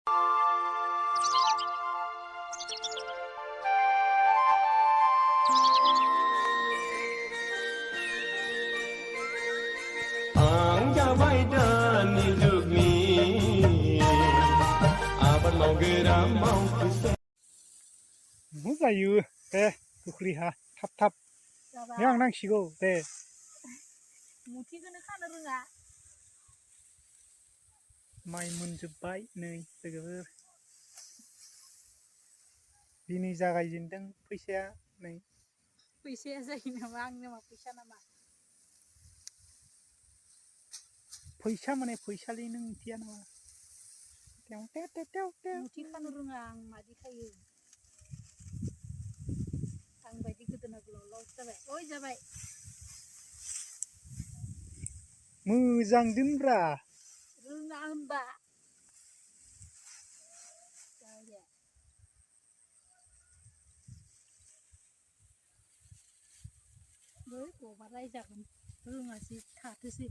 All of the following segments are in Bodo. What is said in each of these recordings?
आं जाबाय दानि जुगनि आबाद मावग्रा मावखुसा मोजायो दे गोख्रैहा थाब थाब नों आं नांसिगौ दे मुथिखौनो खानो रोङा माइ मोनजोब्बाय नै लोगोफोर दिनै जागायजेनदों फैसाया नै फैसाया जायो नामा आंनो मा फैसा नामा फैसा माने फैसालि नों मिथिया नामा मुथि खानो रोङा आं मादि खायो आं बायदि गोदोना गोलाव जाबाय ओइ जाबाय मोजां दोनब्रा रोङा होनबा गबा रायजागोन रोङासै थाथोसै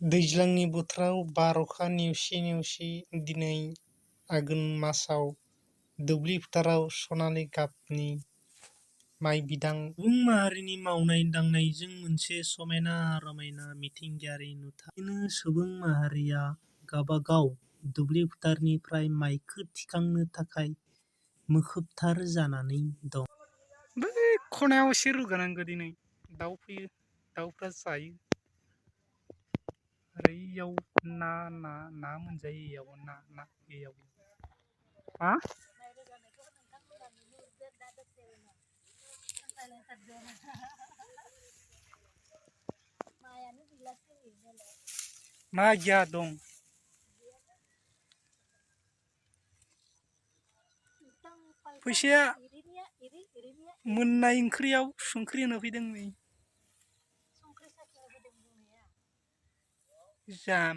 दैज्लांनि बोथोराव बार'खा नेवसि नेवसि दिनै आघोन मासाव दुब्लि फोथाराव सनालि गाबनि माइ बिदां सुबुं माहारिनि मावनाय दांनायजों मोनसे समायना रमायना मिथिंगायारि नुथायनो सुबुं माहारिया गावबागाव दुब्लि फोथारनिफ्राय माइखौ थिखांनो थाखाय मुखुबथार जानानै दं। बै खनायाव एसे रोगानांगौ दिनै दाउ फैयो दाउफ्रा जायो आरो इयाव ना मोनजायो इयाव ना इयाव हा मा गिया दं फैसाया मोननाय ओंख्रियाव संख्रि होनो फैदों नै जाम